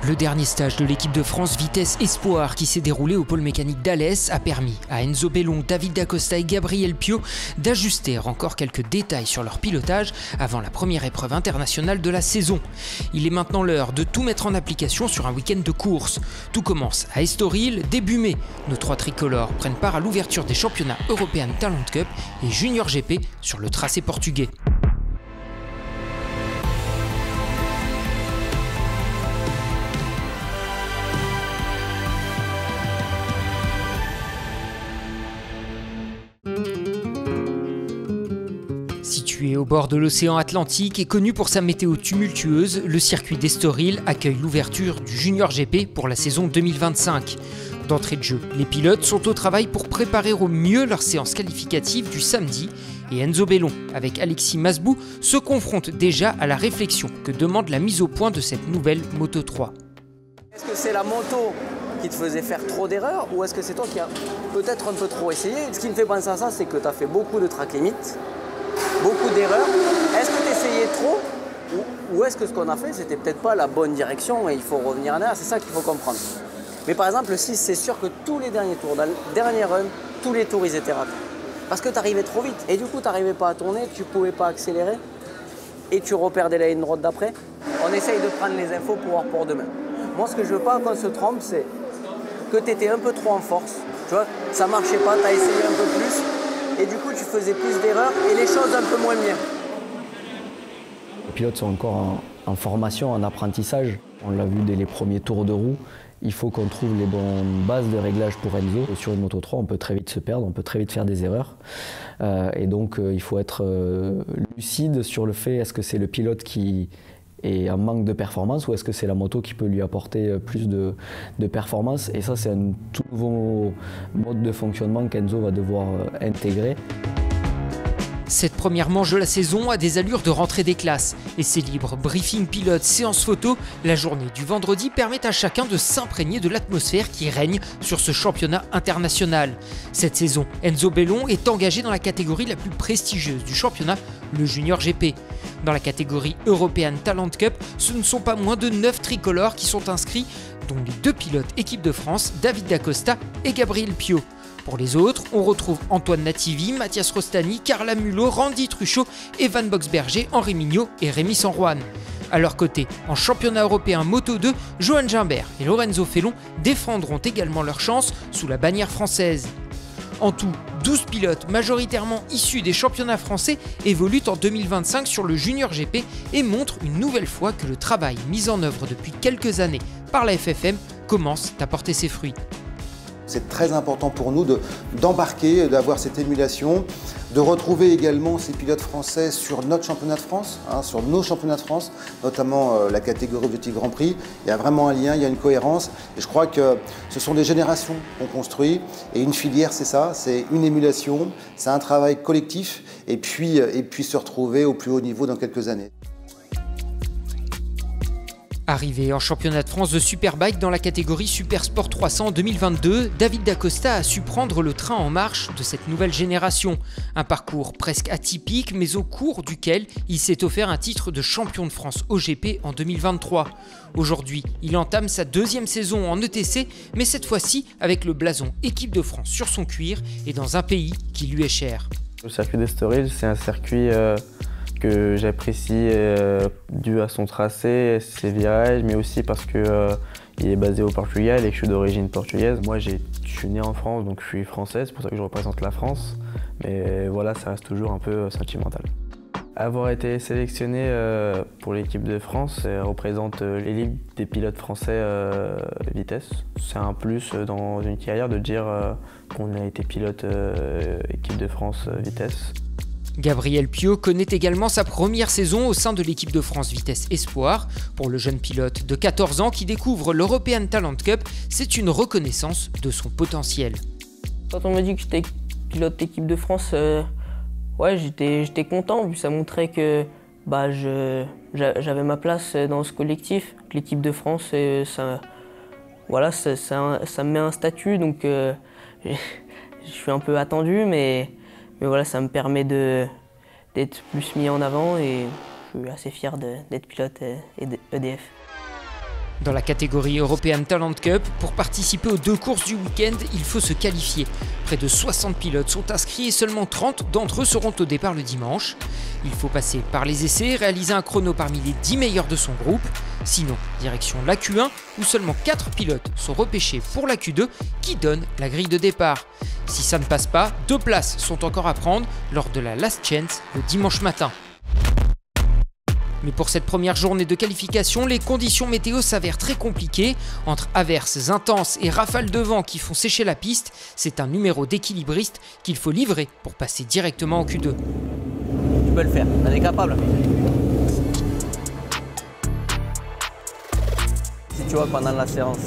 Le dernier stage de l'équipe de France Vitesse Espoir qui s'est déroulé au pôle mécanique d'Alès a permis à Enzo Bellon, David Dacosta et Gabriel Piot d'ajuster encore quelques détails sur leur pilotage avant la première épreuve internationale de la saison. Il est maintenant l'heure de tout mettre en application sur un week-end de course. Tout commence à Estoril début mai. Nos trois tricolores prennent part à l'ouverture des championnats European Talent Cup et Junior GP sur le tracé portugais. Situé au bord de l'océan Atlantique et connu pour sa météo tumultueuse, le circuit d'Estoril accueille l'ouverture du Junior GP pour la saison 2025. D'entrée de jeu, les pilotes sont au travail pour préparer au mieux leur séance qualificative du samedi et Enzo Bellon, avec Alexis Masbou, se confronte déjà à la réflexion que demande la mise au point de cette nouvelle Moto 3. Est-ce que c'est la moto qui te faisait faire trop d'erreurs ou est-ce que c'est toi qui as peut-être un peu trop essayé? Ce qui me fait penser à ça, c'est que tu as fait beaucoup de track limit, beaucoup d'erreurs. Est-ce que tu essayais trop ou est-ce que ce qu'on a fait, c'était peut-être pas la bonne direction et il faut revenir en arrière? C'est ça qu'il faut comprendre. Mais par exemple, le 6, c'est sûr que tous les derniers tours, dans le dernier run, tous les tours, ils étaient ratés. Parce que tu arrivais trop vite. Et du coup, tu n'arrivais pas à tourner, tu ne pouvais pas accélérer et tu reperdais la ligne droite d'après. On essaye de prendre les infos pour demain. Moi, ce que je veux pas qu'on se trompe, c'est que tu étais un peu trop en force. Tu vois, ça marchait pas, tu as essayé un peu plus. Et du coup, tu faisais plus d'erreurs et les choses un peu moins bien. Les pilotes sont encore en formation, en apprentissage. On l'a vu dès les premiers tours de roue. Il faut qu'on trouve les bonnes bases de réglage pour Enzo. Sur une Moto 3, on peut très vite se perdre, on peut très vite faire des erreurs. Et donc, il faut être lucide sur le fait, est-ce que c'est le pilote qui est en manque de performance ou est-ce que c'est la moto qui peut lui apporter plus de performance. Et ça, c'est un tout nouveau mode de fonctionnement qu'Enzo va devoir intégrer. Cette première manche de la saison a des allures de rentrée des classes. Essais libres, briefing pilote, séance photo, la journée du vendredi permet à chacun de s'imprégner de l'atmosphère qui règne sur ce championnat international. Cette saison, Enzo Bellon est engagé dans la catégorie la plus prestigieuse du championnat, le Junior GP. Dans la catégorie European Talent Cup, ce ne sont pas moins de 9 tricolores qui sont inscrits, dont les 2 pilotes équipe de France, David Dacosta et Gabriel Piot. Pour les autres, on retrouve Antoine Nativi, Mathias Rostani, Carla Mulot, Randy Truchot, Evan Boxberger, Henri Mignot et Rémi Sanjuan. À leur côté, en championnat européen Moto 2, Johan Gimbert et Lorenzo Felon défendront également leur chance sous la bannière française. En tout, 12 pilotes majoritairement issus des championnats français évoluent en 2025 sur le Junior GP et montrent une nouvelle fois que le travail mis en œuvre depuis quelques années par la FFM commence à porter ses fruits. C'est très important pour nous d'embarquer, d'avoir cette émulation, de retrouver également ces pilotes français sur notre championnat de France, sur nos championnats de France, notamment la catégorie Objectif Grand Prix. Il y a vraiment un lien, il y a une cohérence. Et je crois que ce sont des générations qu'on construit. Et une filière, c'est ça, c'est une émulation, c'est un travail collectif et puis se retrouver au plus haut niveau dans quelques années. Arrivé en championnat de France de Superbike dans la catégorie Super Sport 300 en 2022, David Dacosta a su prendre le train en marche de cette nouvelle génération. Un parcours presque atypique, mais au cours duquel il s'est offert un titre de champion de France OGP en 2023. Aujourd'hui, il entame sa 2e saison en ETC, mais cette fois-ci avec le blason équipe de France sur son cuir et dans un pays qui lui est cher. Le circuit d'Estoril, c'est un circuit que j'apprécie dû à son tracé, ses virages, mais aussi parce que il est basé au Portugal et que je suis d'origine portugaise. Moi, je suis né en France, donc je suis français, c'est pour ça que je représente la France. Mais voilà, ça reste toujours un peu sentimental. Avoir été sélectionné pour l'équipe de France représente l'élite des pilotes français vitesse. C'est un plus dans une carrière de dire qu'on a été pilote équipe de France vitesse. Gabriel Piot connaît également sa première saison au sein de l'équipe de France Vitesse Espoir. Pour le jeune pilote de 14 ans qui découvre l'European Talent Cup, c'est une reconnaissance de son potentiel. Quand on m'a dit que j'étais pilote d'équipe de France, ouais, j'étais content, vu que ça montrait que j'avais ma place dans ce collectif. L'équipe de France, ça me met un statut, donc je suis un peu attendu, mais voilà, ça me permet d'être plus mis en avant et je suis assez fier d'être pilote EDF. Dans la catégorie European Talent Cup, pour participer aux 2 courses du week-end, il faut se qualifier. Près de 60 pilotes sont inscrits et seulement 30 d'entre eux seront au départ le dimanche. Il faut passer par les essais, réaliser un chrono parmi les 10 meilleurs de son groupe. Sinon, direction la Q1 où seulement 4 pilotes sont repêchés pour la Q2 qui donne la grille de départ. Si ça ne passe pas, 2 places sont encore à prendre lors de la Last Chance le dimanche matin. Mais pour cette première journée de qualification, les conditions météo s'avèrent très compliquées. Entre averses intenses et rafales de vent qui font sécher la piste, c'est un numéro d'équilibriste qu'il faut livrer pour passer directement en Q2. Tu peux le faire, t'en es capable. Si tu vois pendant la séance,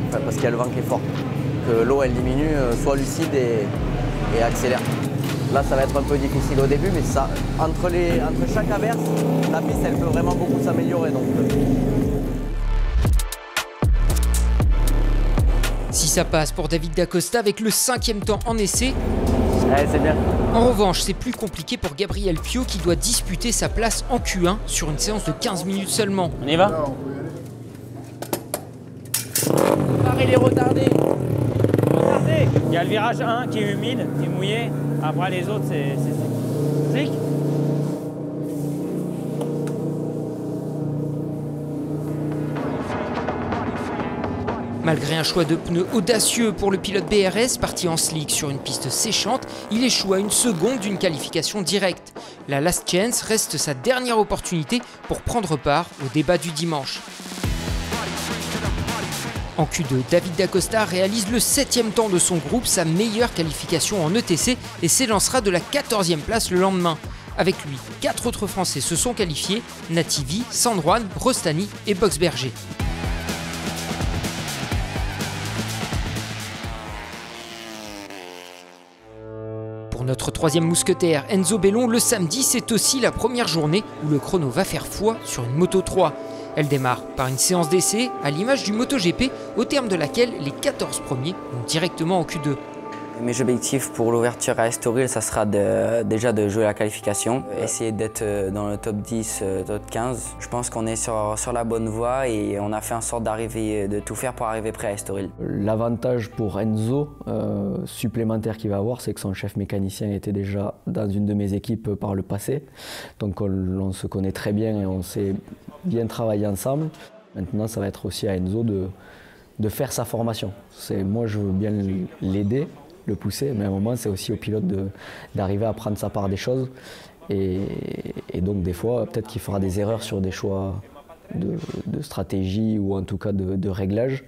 parce qu'il y a le vent qui est fort, que l'eau elle diminue, sois lucide et accélère. Là, ça va être un peu difficile au début, mais ça, entre chaque averse, la piste, elle peut vraiment beaucoup s'améliorer. Si ça passe pour David Dacosta avec le 5e temps en essai, ouais, c'est bien. En revanche, c'est plus compliqué pour Gabriel Piot qui doit disputer sa place en Q1 sur une séance de 15 minutes seulement. On y va? Il est retardé. Il y a le virage 1 qui est humide, qui est mouillé. Après les autres, c'est slick. Malgré un choix de pneus audacieux pour le pilote BRS, parti en slick sur une piste séchante, il échoue à 1 seconde d'une qualification directe. La Last Chance reste sa dernière opportunité pour prendre part au débat du dimanche. En Q2, David Dacosta réalise le 7e temps de son groupe, sa meilleure qualification en ETC, et s'élancera de la 14e place le lendemain. Avec lui, 4 autres Français se sont qualifiés, Nativi, Sandroine, Rostani et Boxberger. Pour notre 3e mousquetaire, Enzo Bellon, le samedi, c'est aussi la première journée où le chrono va faire foi sur une Moto 3. Elle démarre par une séance d'essai à l'image du MotoGP, au terme de laquelle les 14 premiers vont directement en Q2. Mes objectifs pour l'ouverture à Estoril, ça sera déjà de jouer la qualification, essayer d'être dans le top 10, top 15. Je pense qu'on est sur la bonne voie et on a fait en sorte de tout faire pour arriver prêt à Estoril. L'avantage pour Enzo supplémentaire qu'il va avoir, c'est que son chef mécanicien était déjà dans une de mes équipes par le passé. Donc on se connaît très bien et on s'est bien travaillé ensemble. Maintenant, ça va être aussi à Enzo de faire sa formation. Moi, je veux bien l'aider, le pousser, mais à un moment, c'est aussi au pilote d'arriver à prendre sa part des choses. Et donc, des fois, peut-être qu'il fera des erreurs sur des choix de stratégie ou en tout cas de réglage.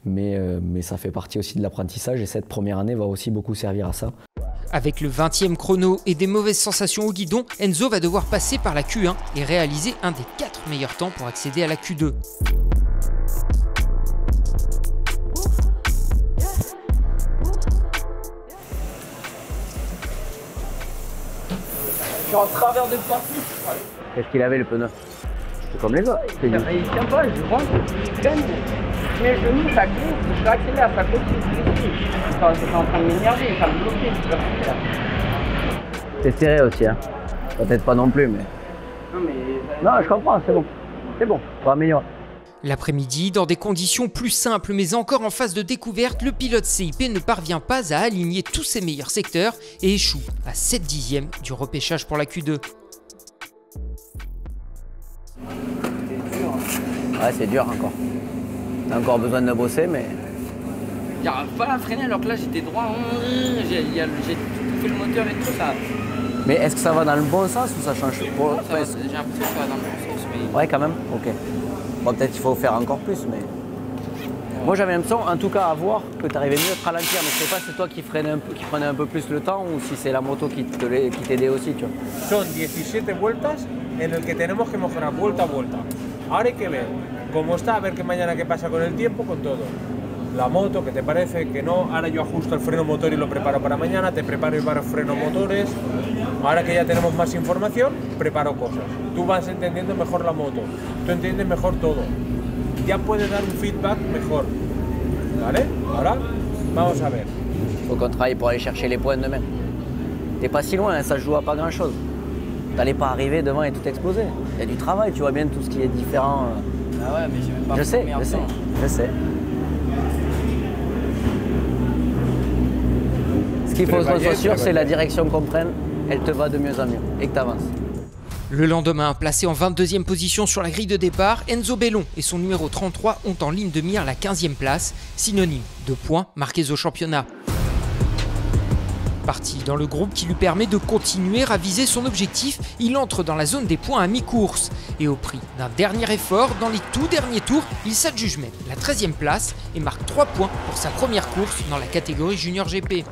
Mais ça fait partie aussi de l'apprentissage et cette première année va aussi beaucoup servir à ça. Avec le 20e chrono et des mauvaises sensations au guidon, Enzo va devoir passer par la Q1 et réaliser un des 4 meilleurs temps pour accéder à la Q2. Je suis en travers de partie. Qu'est-ce qu'il avait le pneu? C'est comme les autres. Il tient pas, je rentre, je traîne. Mes genoux, ça glisse, je accélère, ça continue. C'est en train de m'énerver, ça me bloquait, je peux rien faire. C'est serré aussi, hein. Peut-être pas non plus, mais... Non, je comprends, c'est bon. C'est bon, on va améliorer. L'après-midi, dans des conditions plus simples mais encore en phase de découverte, le pilote CIP ne parvient pas à aligner tous ses meilleurs secteurs et échoue à 7/10 du repêchage pour la Q2. Ouais, c'est dur encore. T'as encore besoin de bosser, mais... J'arrive pas à freiner alors que là j'étais droit, j'ai tout fait le moteur et tout ça. Mais est-ce que ça va dans le bon sens ou ça change? J'ai l'impression que ça va dans le bon sens. Mais... Ouais, quand même. Ok. Bon, peut-être qu'il faut faire encore plus, mais... Moi j'avais l'impression, en tout cas à voir, que tu arrivais mieux à te ralentir, mais je sais pas si c'est toi qui prenais un peu plus le temps ou si c'est la moto qui t'aidait aussi, tu vois. Son 17 vueltas en el que tenemos que mejorar vuelta a vuelta. Ahora hay que ver cómo está, a ver qué mañana qué pasa con el tiempo, con todo. La moto, ¿qué te parece? Que no, ahora yo ajusto el freno motor y lo preparo para mañana, te preparo varios frenos motores. Ahora que ya tenemos más información, preparo cosas. Tú vas entendiendo mejor la moto, tú entiendes mejor todo. Ya puedes dar un feedback mejor. ¿Vale? Ahora, vamos a ver. Faut qu'on travaille pour aller chercher les points demain. T'es pas si loin, ça se joue à pas grand chose. T'allais pas arriver devant et tout exploser. Il y a du travail, tu vois bien tout ce qui est différent Ah ouais, mais j'ai même pas Je sais. Ce qu'il faut que soit sûr, c'est la direction qu'on prenne, elle te va de mieux en mieux et que tu avances. Le lendemain, placé en 22e position sur la grille de départ, Enzo Bellon et son numéro 33 ont en ligne de mire la 15e place, synonyme de points marqués au championnat. Parti dans le groupe qui lui permet de continuer à viser son objectif, il entre dans la zone des points à mi-course. Et au prix d'un dernier effort, dans les tout derniers tours, il s'adjuge même la 13e place et marque 3 points pour sa première course dans la catégorie Junior GP.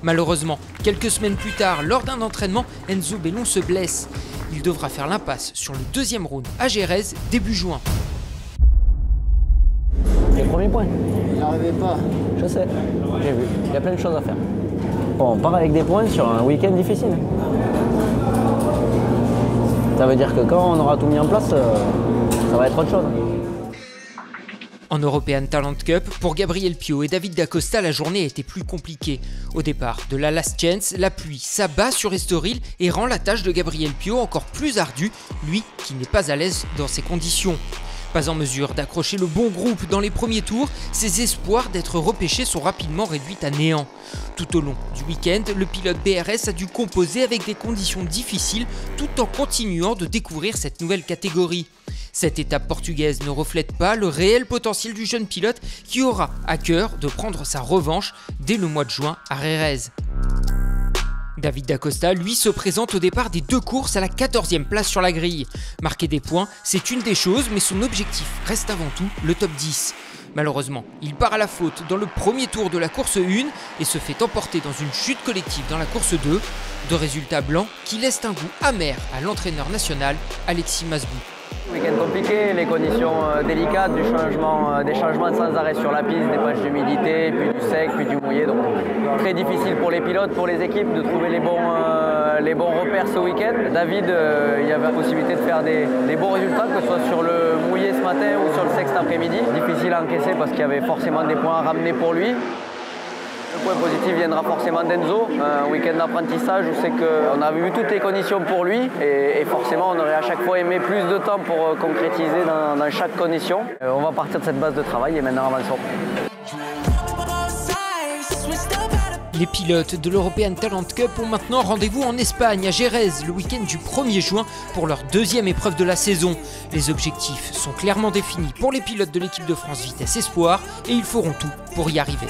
Malheureusement, quelques semaines plus tard, lors d'un entraînement, Enzo Bellon se blesse. Il devra faire l'impasse sur le deuxième round à Jerez début juin. Les premiers points. Il n'arrivait pas. Je sais, j'ai vu. Il y a plein de choses à faire. Bon, on part avec des points sur un week-end difficile. Ça veut dire que quand on aura tout mis en place, ça va être autre chose. En European Talent Cup, pour Gabriel Piot et David Dacosta, la journée a été plus compliquée. Au départ de la Last Chance, la pluie s'abat sur Estoril et rend la tâche de Gabriel Piot encore plus ardue, lui qui n'est pas à l'aise dans ces conditions. Pas en mesure d'accrocher le bon groupe dans les premiers tours, ses espoirs d'être repêché sont rapidement réduits à néant. Tout au long du week-end, le pilote BRS a dû composer avec des conditions difficiles tout en continuant de découvrir cette nouvelle catégorie. Cette étape portugaise ne reflète pas le réel potentiel du jeune pilote qui aura à cœur de prendre sa revanche dès le mois de juin à Jerez. David Dacosta, lui, se présente au départ des 2 courses à la 14e place sur la grille. Marquer des points, c'est une des choses, mais son objectif reste avant tout le top 10. Malheureusement, il part à la faute dans le premier tour de la course 1 et se fait emporter dans une chute collective dans la course 2. 2 résultats blancs qui laissent un goût amer à l'entraîneur national Alexis Masbou. Week-end compliqué, les conditions délicates, des changements sans arrêt sur la piste, des patchs d'humidité, puis du sec, puis du mouillé. Donc très difficile pour les pilotes, pour les équipes de trouver les bons repères ce week-end. David, il y avait la possibilité de faire des bons résultats, que ce soit sur le mouillé ce matin ou sur le sec cet après-midi. Difficile à encaisser parce qu'il y avait forcément des points à ramener pour lui. Le point positif viendra forcément d'Enzo, un week-end d'apprentissage où c'est qu'on avait vu toutes les conditions pour lui et forcément on aurait à chaque fois aimé plus de temps pour concrétiser dans chaque condition. On va partir de cette base de travail et maintenant avançons. Les pilotes de l'European Talent Cup ont maintenant rendez-vous en Espagne, à Jerez, le week-end du 1er juin pour leur 2e épreuve de la saison. Les objectifs sont clairement définis pour les pilotes de l'équipe de France Vitesse Espoir et ils feront tout pour y arriver.